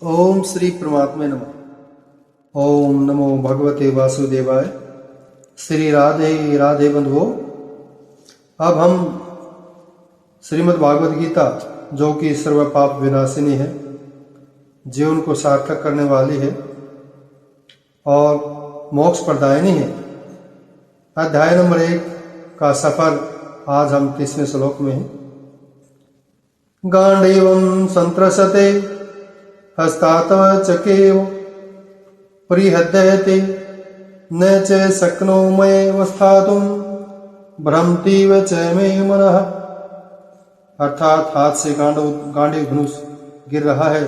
ओम श्री परमात्मे नमः। ओम नमो भगवते वासुदेवाय। श्री राधे राधे बंधुओं, अब हम श्रीमद् भागवत गीता, जो कि सर्व पाप विनाशिनी है, जीवन को सार्थक करने वाली है और मोक्ष प्रदायिनी है, अध्याय नंबर 1 का सफर आज हम 30वें श्लोक में हैं। गांडीवं संत्रसते हस्तातव चकेव परिहद्यते न च शक्नो मये वस्थातुं भ्रमतीव च मे मनः। अर्थात हाथ से गांडीव धनुष गिर रहा है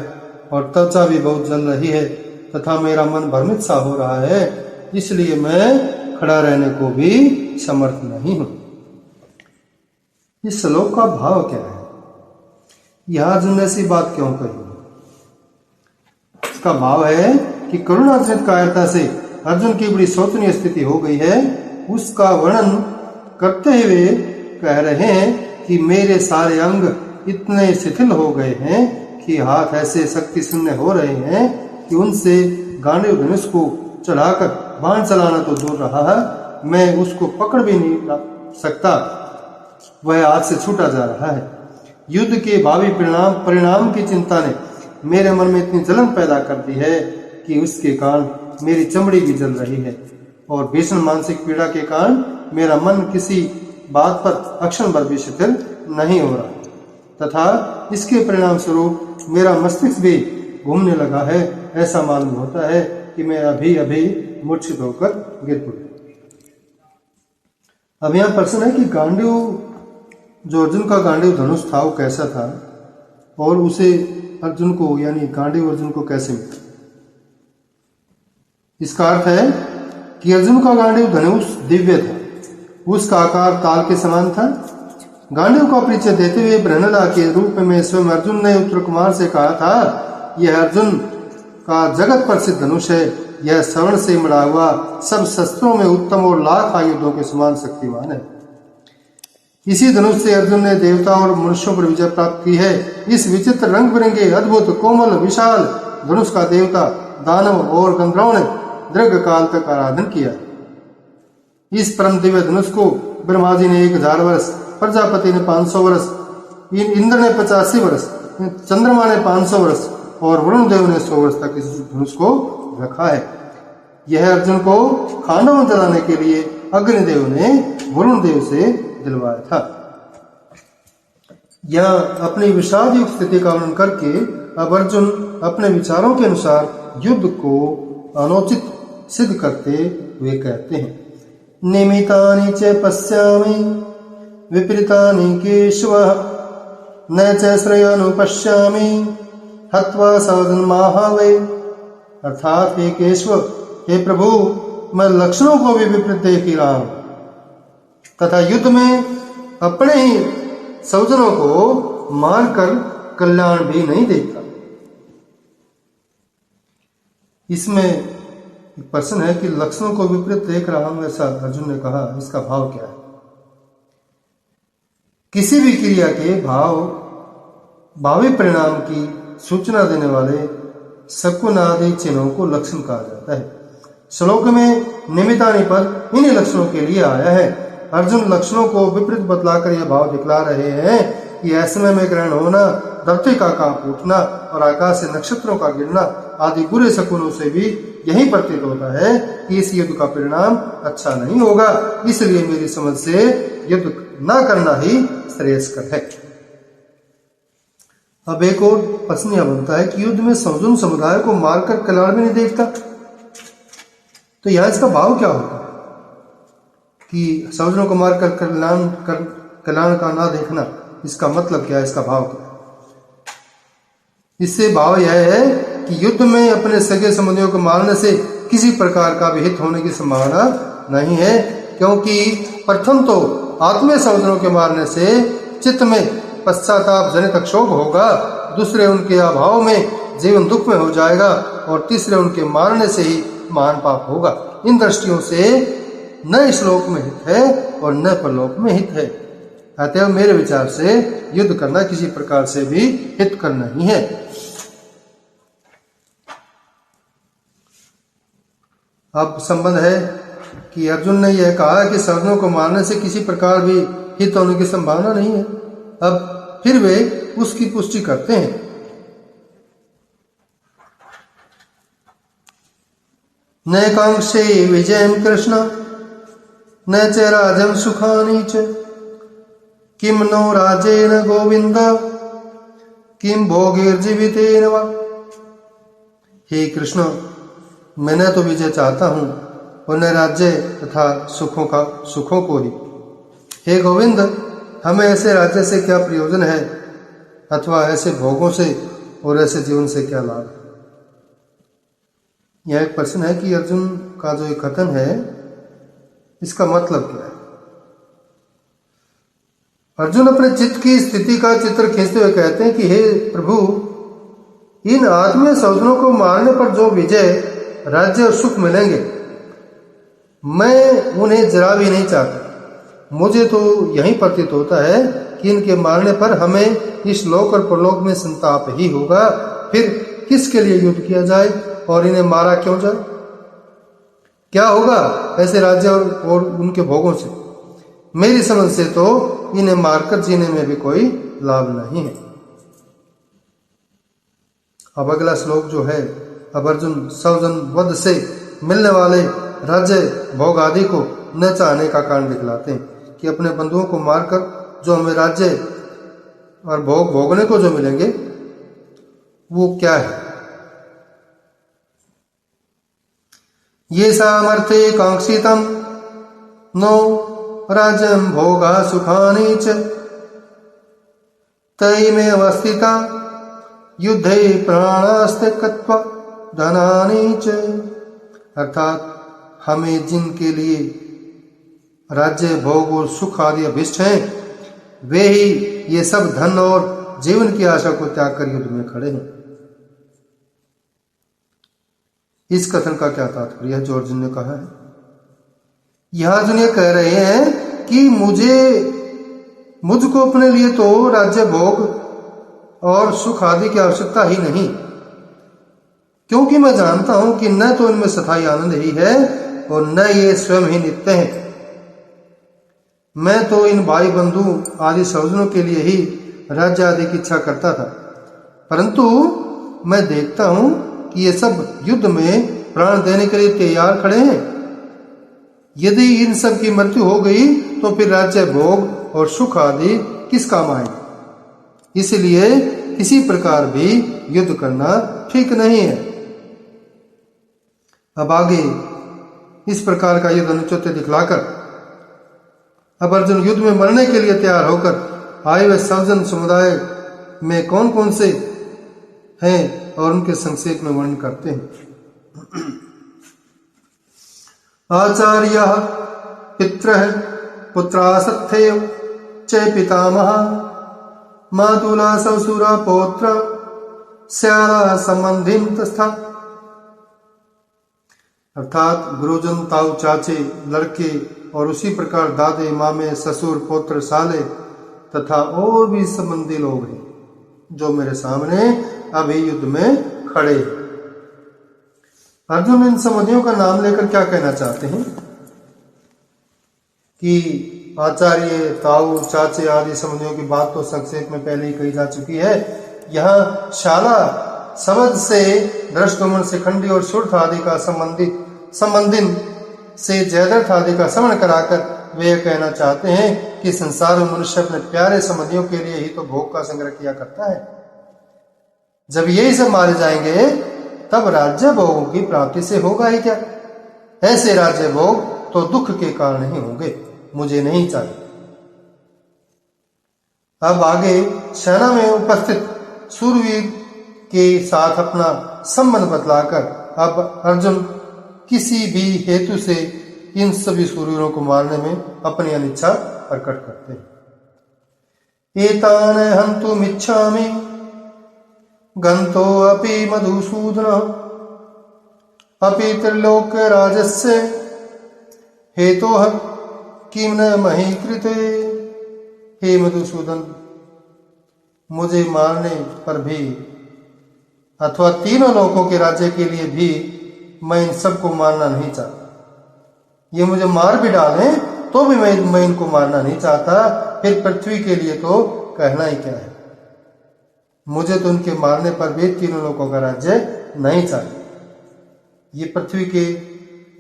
और त्वचा भी बहुत जल रही है तथा मेरा मन भ्रमित सा हो रहा है, इसलिए मैं खड़ा रहने को भी समर्थ नहीं हूं। इस श्लोक का भाव क्या है? यह अर्जुन ने ऐसी बात क्यों कही? इसका भाव है कि करुणाजनित कायरता से अर्जुन की बड़ी शोचनीय स्थिति हो गई है। उसका वर्णन करते हुए कह रहे हैं कि मेरे सारे अंग इतने शिथिल हो गए हैं कि हाथ ऐसे शक्ति शून्य हो रहे हैं कि उनसे गांडीव धनुष को चढ़ाकर बाण चलाना तो दूर रहा है, मैं उसको पकड़ भी नहीं सकता, वह हाथ से छूटा जा रहा है। युद्ध के भावी परिणाम की चिंता ने मेरे मन में इतनी जलन पैदा कर दी है कि उसके कारण मेरी चमड़ी भी जल रही है और भीषण मानसिक पीड़ा के कारण मेरा मन किसी बात पर अक्षण भर भी शिथिल नहीं हो रहा तथा इसके परिणाम स्वरूप मेरा मस्तिष्क भी घूमने लगा है। ऐसा मालूम होता है कि मैं अभी अभी मूर्छित होकर गिर पड़ा। अब यहाँ प्रश्न है कि गांडीव, जो अर्जुन का गांडीव धनुष था, वो कैसा था और उसे अर्जुन को, यानी गांडीव अर्जुन को कैसे मिला? इसका अर्थ है कि अर्जुन का गांडीव धनुष दिव्य था, उसका आकार ताल के समान था। गांडीव का परिचय देते हुए बृहन्नला के रूप में स्वयं अर्जुन ने उत्तर कुमार से कहा था, यह अर्जुन का जगत प्रसिद्ध धनुष है, यह स्वर्ण से मढ़ा हुआ सब शस्त्रों में उत्तम और लाख आयुधों के समान शक्तिमान है। इसी धनुष से अर्जुन ने देवता और मनुष्यों पर विजय प्राप्त की है। इस विचित्र रंग बिरंगे अद्भुत कोमल विशाल धनुष का देवता, दानव और गंधर्वों ने दीर्घ काल तक आराधन किया। इस परम दिव्य धनुष को ब्रह्मा जी ने 1000 वर्ष, प्रजापति ने 500 वर्ष, इंद्र ने 85 वर्ष, चंद्रमा ने 500 वर्ष और वरुण देव ने 100 वर्ष तक इस धनुष को रखा है। यह अर्जुन को खांडव जलाने के लिए अग्निदेव ने वरुण देव से दिलवाया था। यह अपनी विषाद युक्त स्थिति का वर्णन करके अब अर्जुन अपने विचारों के अनुसार युद्ध को अनुचित सिद्ध करते हुए कहते हैं, निमितानि च पश्यामि विपरीतानि केशव न च श्रेयानुपश्यामि हत्वा सजन्माहवे। अर्थात हे केशव, हे प्रभु, मैं लक्षणों को भी विपरीत देख ही रहा हूं तथा युद्ध में अपने ही स्वजनों को मारकर कल्याण भी नहीं देखता। इसमें एक प्रश्न है कि लक्षणों को विपरीत देख रहा हूं, ऐसा अर्जुन ने कहा, इसका भाव क्या है? किसी भी क्रिया के भावी परिणाम की सूचना देने वाले शकुन आदि चिन्हों को लक्षण कहा जाता है। श्लोक में निमित्तानि पद इन्हीं लक्षणों के लिए आया है। अर्जुन लक्षणों को विपरीत बतलाकर यह भाव दिखला रहे हैं कि ऐसे में ग्रहण होना, धरती का कांप उठना और आकाश से नक्षत्रों का गिरना आदि बुरे शकुनों से भी यही प्रतीत होता है कि इस युद्ध का परिणाम अच्छा नहीं होगा, इसलिए मेरी समझ से युद्ध न करना ही श्रेयस्कर है। अब एक और प्रश्न यह बनता है कि युद्ध में सौजन समुदाय को मारकर कल्याण भी नहीं देखता, तो यह इसका भाव क्या होगा कि सौजनों को मारकर कल्याण का ना देखना? इसका मतलब क्या है, इसका भाव क्या है? इससे भाव यह है कि युद्ध में अपने सगे संबंधियों को मारने से किसी प्रकार का भी हित होने की संभावना नहीं है, क्योंकि प्रथम तो आत्मीय सौजनों के मारने से चित्त में पश्चाताप जनित क्षोभ होगा, दूसरे उनके अभाव में जीवन दुख में हो जाएगा और तीसरे उनके मारने से ही महान पाप होगा। इन दृष्टियों से न इस लोक में हित है और न परलोक में हित है। अतएव मेरे विचार से युद्ध करना किसी प्रकार से भी हितकर नहीं है। अब संबंध है कि अर्जुन ने यह कहा कि सज्जनों को मारने से किसी प्रकार भी हित होने की संभावना नहीं है। अब फिर वे उसकी पुष्टि करते हैं। न कांक्षे विजयं कृष्ण न च राज्यं सुखानि च किम नो राजेन गोविंद किम भोगैर्जीवितेन वा। हे कृष्ण, मैं न तो विजय चाहता हूं और न राज्य तथा सुखों को ही। हे गोविंद, हमें ऐसे राज्य से क्या प्रयोजन है अथवा ऐसे भोगों से और ऐसे जीवन से क्या लाभ है। यह एक प्रश्न है कि अर्जुन का जो एक कथन है इसका मतलब क्या है। अर्जुन अपने चित्त की स्थिति का चित्र खींचते हुए कहते हैं कि हे प्रभु, इन आत्मीय सज्जनों को मारने पर जो विजय, राज्य और सुख मिलेंगे, मैं उन्हें जरा भी नहीं चाहता। मुझे तो यही प्रतीत होता है कि इनके मारने पर हमें इस लोक और परलोक में संताप ही होगा। फिर किसके लिए युद्ध किया जाए और इन्हें मारा क्यों जाए? क्या होगा ऐसे राज्य और उनके भोगों से? मेरी समझ से तो इन्हें मारकर जीने में भी कोई लाभ नहीं है। अब अगला श्लोक जो है, अब अर्जुन सौजन वध से मिलने वाले राज्य भोग आदि को न चाहने का कारण दिखलाते हैं कि अपने बंधुओं को मारकर जो हमें राज्य और भोग भोगने को जो मिलेंगे वो क्या है। ये सामर्थ्य कांक्षितम नो राज्यं भोगा सुखानि च तैमे अवस्थिता युद्धे प्राणास्ते कत्वा धनानि च। अर्थात हमें जिनके लिए राज्य भोग और सुख आदि अभिष्ट हैं, वे ही ये सब धन और जीवन की आशा को त्याग कर युद्ध में खड़े हैं। इस कथन का क्या तात्पर्य है जो अर्जुन ने कहा है? यह अर्जुन ये कह रहे हैं कि मुझको अपने लिए तो राज्य भोग और सुख आदि की आवश्यकता ही नहीं, क्योंकि मैं जानता हूं कि न तो इनमें स्थायी आनंद ही है और न ये स्वयं ही नित्य है। मैं तो इन भाई बंधु आदि सज्जनों के लिए ही राज्य आदि की इच्छा करता था, परंतु मैं देखता हूं कि ये सब युद्ध में प्राण देने के लिए तैयार खड़े हैं। यदि इन सब की मृत्यु हो गई तो फिर राज्य भोग और सुख आदि किस काम आएंगे। इसलिए किसी प्रकार भी युद्ध करना ठीक नहीं है। अब आगे इस प्रकार का युद्ध अनुचित दिखलाकर अब अर्जुन युद्ध में मरने के लिए तैयार होकर आए हुए सज्जन समुदाय में कौन कौन से हैं और उनके संक्षेप में वर्णन करते हैं। आचार्य पितृ पुत्रासथ्येव च पितामह मातुला ससुरा पौत्र श्याला संबंधी तथा। अर्थात गुरुजन, ताऊ, चाचे, लड़के और उसी प्रकार दादे, मामे, ससुर, पौत्र, साले तथा और भी संबंधी लोग हैं जो मेरे सामने अभी युद्ध में खड़े हैं। अर्जुन इन संबंधियों का नाम लेकर क्या कहना चाहते हैं कि आचार्य, ताऊ, चाचे आदि संबंधियों की बात तो संक्षेप में पहले ही कही जा चुकी है। यहाँ शाला शब्द से दृष्टुमन, शिखंडी और सुर्थ आदि का संबंधिन से जयद्रथ आदि का श्रवण कराकर वे कहना चाहते हैं कि संसार में मनुष्य अपने प्यारे संबंधियों के लिए ही तो भोग का संग्रह किया करता है। जब यही सब मारे जाएंगे तब राज्य भोगों की प्राप्ति से होगा ही क्या। ऐसे राज्य भोग तो दुख के कारण ही होंगे, मुझे नहीं चाहिए। अब आगे सेना में उपस्थित सूरवीर के साथ अपना संबंध बतलाकर अब अर्जुन किसी भी हेतु से इन सभी सूरवीरों को मारने में अपनी अनिच्छा प्रकट करते हैं। एतान हन्तुमिच्छामि गन्तो अपि मधुसूदन अपि त्रिलोक राजस्य हेतोः किम न मही कृते। हे मधुसूदन, मुझे मारने पर भी अथवा तीनों लोकों के राज्य के लिए भी मैं इन सबको मारना नहीं चाहता। ये मुझे मार भी डालें तो भी मैं इनको मारना नहीं चाहता। फिर पृथ्वी के लिए तो कहना ही क्या है। मुझे तो उनके मारने पर भी तीनों लोगों का राज्य नहीं चाहिए। ये पृथ्वी के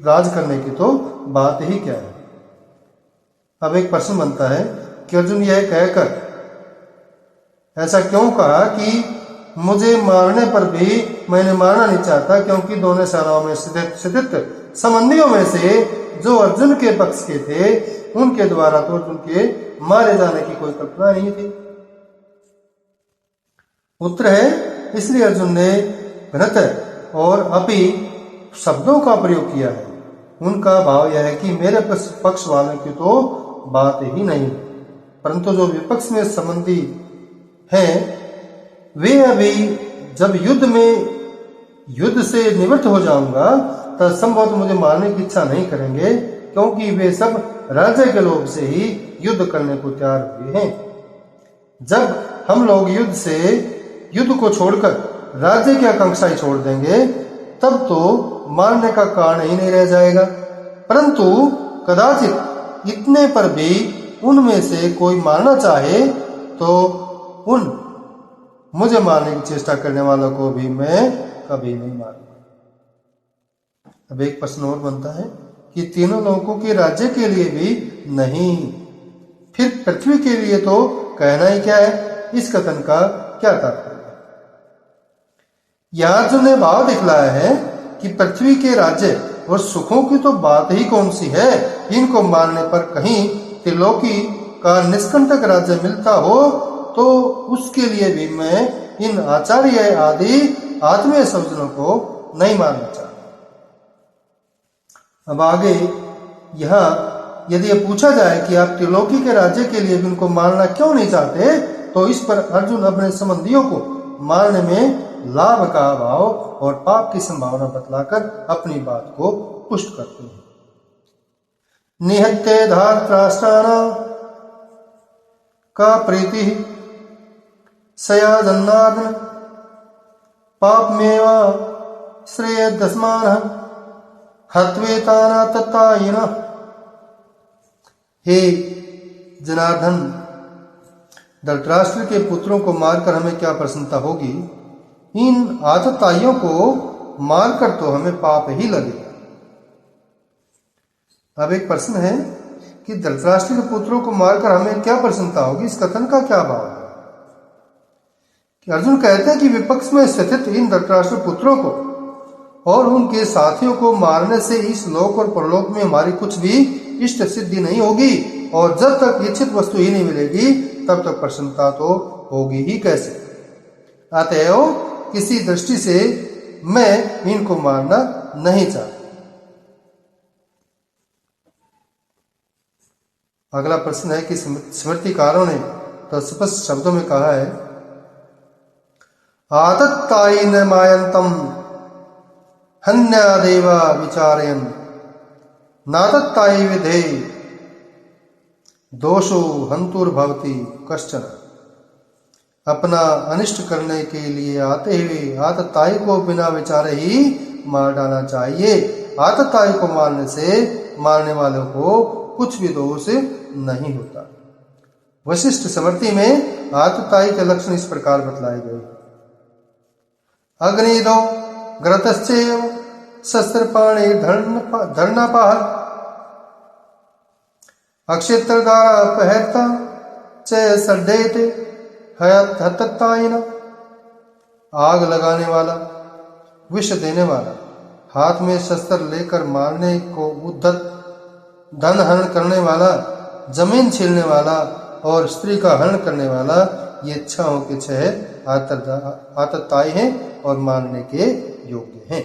राज करने की तो बात ही क्या है। अब एक प्रश्न बनता है कि अर्जुन यह कहकर ऐसा क्यों कहा कि मुझे मारने पर भी मैंने मारना नहीं चाहता, क्योंकि दोनों सेनाओं में स्थित संबंधियों में से जो अर्जुन के पक्ष के थे उनके द्वारा तो अर्जुन के मारे जाने की कोई कल्पना नहीं थी। उत्तर है इसलिए अर्जुन ने घृत और अपि शब्दों का प्रयोग किया है। उनका भाव यह है कि मेरे पक्ष वालों की तो बात ही नहीं, परंतु जो विपक्ष में संबंधी हैं वे अभी जब युद्ध से निवृत्त हो जाऊंगा तब संभवतः मुझे मारने की इच्छा नहीं करेंगे, क्योंकि वे सब राज्य के लोभ से ही युद्ध करने को तैयार हुए हैं। जब हम लोग युद्ध को छोड़कर राज्य की आकांक्षा ही छोड़ देंगे तब तो मारने का कारण ही नहीं रह जाएगा। परंतु कदाचित इतने पर भी उनमें से कोई मारना चाहे तो उन मुझे मारने की चेष्टा करने वालों को भी मैं कभी नहीं मारूंगा। अब एक प्रश्न और बनता है कि तीनों लोगों के राज्य के लिए भी नहीं, फिर पृथ्वी के लिए तो कहना ही क्या है। इस कथन का क्या तात्पर्य है? यहां अर्जुन ने भाव दिखलाया है कि पृथ्वी के राज्य और सुखों की तो बात ही कौन सी है। इनको मारने पर कहीं त्रिलोकी का निष्कंटक राज्य मिलता हो तो उसके लिए भी मैं इन आचार्य आदि आत्मीय सज्जनों को नहीं मारना चाहता। अब आगे यहां यदि ये पूछा जाए कि आप त्रिलोकी के राज्य के लिए भी उनको मारना क्यों नहीं चाहते, तो इस पर अर्जुन अपने संबंधियों को मारने में लाभ का अभाव और पाप की संभावना बतलाकर अपनी बात को पुष्ट करते हैं। निहत्ते धार्तराष्ट्राणां का प्रीति सया जन्नार्दन पापमेवा श्रेय दस्मान हत्वेताना तत्तायिना। हे जनार्दन, धृतराष्ट्र के पुत्रों को मारकर हमें क्या प्रसन्नता होगी। इन आतताइयों को मारकर तो हमें पाप ही लगेगा। अब एक प्रश्न है कि धृतराष्ट्र के पुत्रों को मारकर हमें क्या प्रसन्नता होगी। इस कथन का क्या भाव है कि अर्जुन कहते हैं कि विपक्ष में स्थित इन धृतराष्ट्र पुत्रों को और उनके साथियों को मारने से इस लोक और परलोक में हमारी कुछ भी इष्ट सिद्धि नहीं होगी, और जब तक इच्छित वस्तु ही नहीं मिलेगी तब तक प्रसन्नता तो होगी ही कैसे। अतएव किसी दृष्टि से मैं इनको मारना नहीं चाहता। अगला प्रश्न है कि स्मृतिकारों ने तो स्पष्ट शब्दों में कहा है, आतत्तायि न मायंतम हन्यादेवा विचारयन् नातत्तायि विधे दोषो हंतुर्भवति कश्चन। अपना अनिष्ट करने के लिए आते हुए आतताई को बिना विचारे ही मार डालना चाहिए। आतताई को मारने से मारने वालों को कुछ भी दोष नहीं होता। वशिष्ठ स्मृति में आतताई के लक्षण इस प्रकार बतलाए गए। अग्निदो ग्रतश्चैव शस्त्रपाणि धर्नापाह अक्षेत्रधारा पहता च सड्डेते हतत्तायिना। आग लगाने वाला, विष देने वाला, हाथ में शस्त्र लेकर मारने को उद्धत, धन हरण करने वाला, जमीन छीलने वाला और स्त्री का हरण करने वाला, ये छहों के छह आतताई हैं और मारने के योग्य हैं।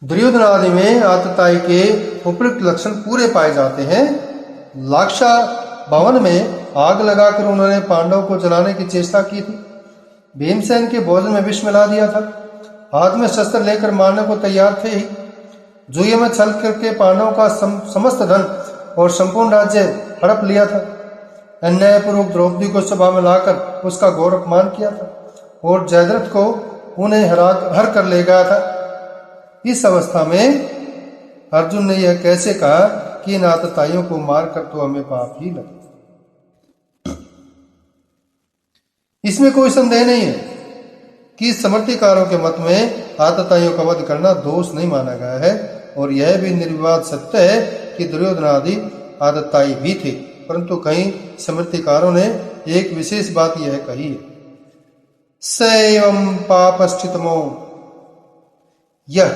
दुर्योधन आदि में आतताई के उपयुक्त लक्षण पूरे पाए जाते हैं। लाक्षा भवन में आग लगाकर उन्होंने पांडवों को जलाने की चेष्टा की थी। भीमसेन के भोजन में विष मिला दिया था। हाथ में शस्त्र लेकर मारने को तैयार थे ही। जुए में छल करके पांडवों का समस्त धन और संपूर्ण राज्य हड़प लिया था। अन्यायपूर्वक द्रौपदी को सभा में लाकर उसका घोर अपमान किया था और जयद्रथ को उन्हें हर कर ले गया था। इस अवस्था में अर्जुन ने यह कैसे कहा कि इन आतताइयों को मारकर तो हमें पाप ही लगे। इसमें कोई संदेह नहीं है कि समर्थीकारों के मत में आतताइयों का वध करना दोष नहीं माना गया है, और यह भी निर्विवाद सत्य है कि दुर्योधन आदि आतताई भी थे, परंतु कई समर्थीकारों ने एक विशेष बात यह कही है, सैवं पापश्चितमो यह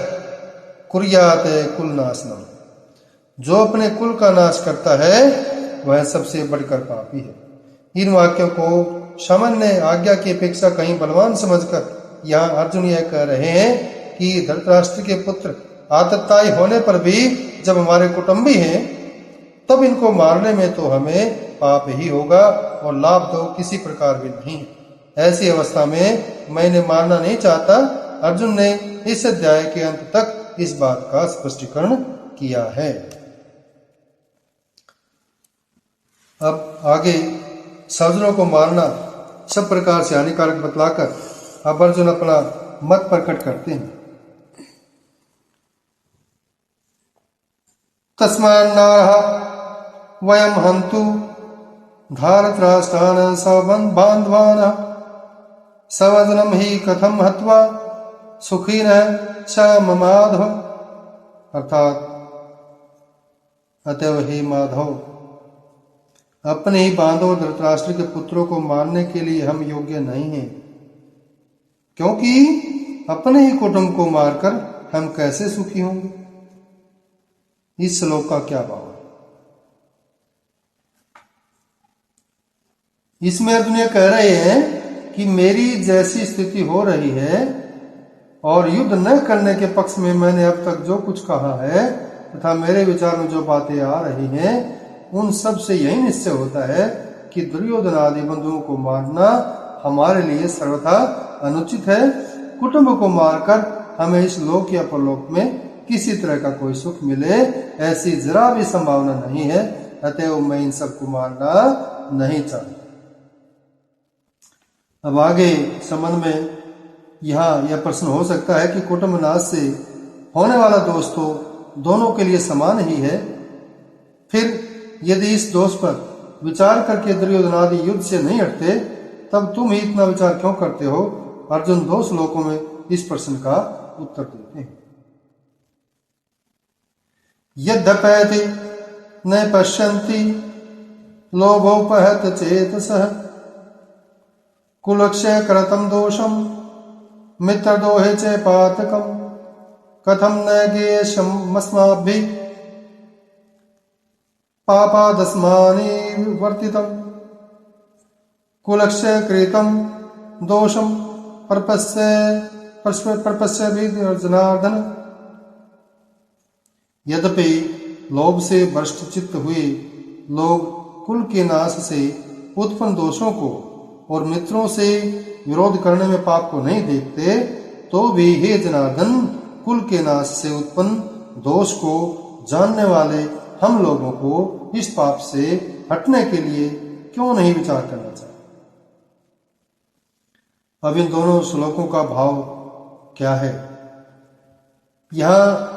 कुर्यात कुल नाशनम, जो अपने कुल का नाश करता है वह सबसे बढ़कर पापी है। इन वाक्यों को सामान्य आज्ञा की अपेक्षा कहीं बलवान समझकर यहाँ अर्जुन यह कह रहे हैं कि धृतराष्ट्र के पुत्र आतताई होने पर भी जब हमारे कुटुंबी हैं तब इनको मारने में तो हमें पाप ही होगा और लाभ तो किसी प्रकार भी नहीं है। ऐसी अवस्था में मैं इन्हें मारना नहीं चाहता। अर्जुन ने इस अध्याय के अंत तक इस बात का स्पष्टीकरण किया है। अब आगे सज्जनों को मारना सब प्रकार से हानिकारक बतलाकर अब अर्जुन अपना मत प्रकट करते हैं। तस्मान्नारः वयम हंतु धारतराष्ट्रान् सबान्धवान् सवजनम ही कथम हत्वा सुखिनः च ममाधव, अर्थात अतएव हे माधव, अपने ही बांधव धृतराष्ट्र के पुत्रों को मारने के लिए हम योग्य नहीं हैं, क्योंकि अपने ही कुटुंब को मारकर हम कैसे सुखी होंगे। इस श्लोक का क्या भाव है? इसमें अर्जुन ये कह रहे हैं कि मेरी जैसी स्थिति हो रही है और युद्ध न करने के पक्ष में मैंने अब तक जो कुछ कहा है तथा मेरे विचार में जो बातें आ रही हैं उन सब से यही निश्चय होता है कि दुर्योधन आदि बंधुओं को मारना हमारे लिए सर्वथा अनुचित है। कुटुंब को मारकर हमें इस लोक या परलोक में किसी तरह का कोई सुख मिले ऐसी जरा भी संभावना नहीं है। अतएव मैं इन सबको मारना नहीं चाहता। अब आगे संबंध में यहाँ यह प्रश्न हो सकता है कि कुटुंब नाश से होने वाला दोष तो दोनों के लिए समान ही है, फिर यदि इस दोष पर विचार करके दुर्योधन आदि युद्ध से नहीं हटते तब तुम ही इतना विचार क्यों करते हो। अर्जुन 2 श्लोकों में इस प्रश्न का उत्तर देते हैं। यद्यपैति न पश्यन्ति लोभोपहत चेतसः कुलक्षय करतम दोषम मित्रदोहे च पातकम कथम न गेयमस्माभिः पापादस्मानि वर्तितम् कुलक्षय कृतं दोषम पर्पस्य भी जनार्दन। यद्यपि लोभ से भ्रष्ट चित्त हुए लोग कुल के नाश से उत्पन्न दोषों को और मित्रों से विरोध करने में पाप को नहीं देखते, तो भी हे जनार्दन कुल के नाश से उत्पन्न दोष को जानने वाले हम लोगों को इस पाप से हटने के लिए क्यों नहीं विचार करना चाहिए। अब इन दोनों श्लोकों का भाव क्या है? यहाँ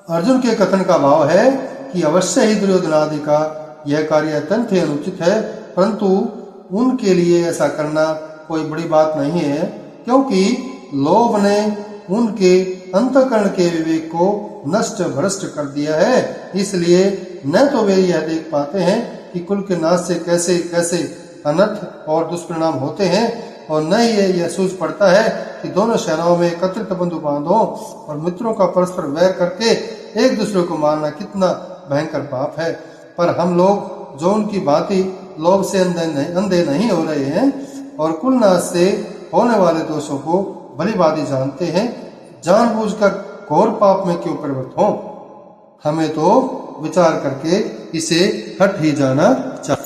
अर्जुन के कथन का भाव है कि अवश्य ही दुर्योधन आदि का यह कार्य अत्यंत ही अनुचित है, परंतु उनके लिए ऐसा करना कोई बड़ी बात नहीं है, क्योंकि लोभ ने उनके अंतःकरण के विवेक को नष्ट भ्रष्ट कर दिया है। इसलिए न तो वे यह देख पाते हैं कि कुल के नाश से कैसे कैसे अनर्थ और दुष्परिणाम होते हैं, और न ही यह सूझ पड़ता है कि दोनों सेनाओं में एकत्रित बंधु बांधों और मित्रों का परस्पर वैर करके एक दूसरे को मारना कितना भयंकर पाप है। पर हम लोग जो उनकी भांति लोभ से अंधे नहीं हो रहे हैं और कुल नाश से होने वाले दोषों को भली भांति जानते हैं, जानबूझकर घोर पाप में क्यों प्रवृत्त हों। हमें तो विचार करके इसे हट ही जाना चाहिए।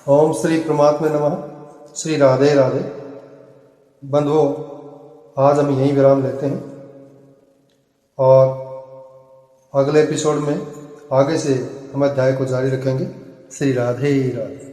ओम श्री परमात्मा नमः। श्री राधे राधे। बंधुओं, आज हम यहीं विराम लेते हैं और अगले एपिसोड में आगे से हम अध्याय को जारी रखेंगे। श्री राधे राधे।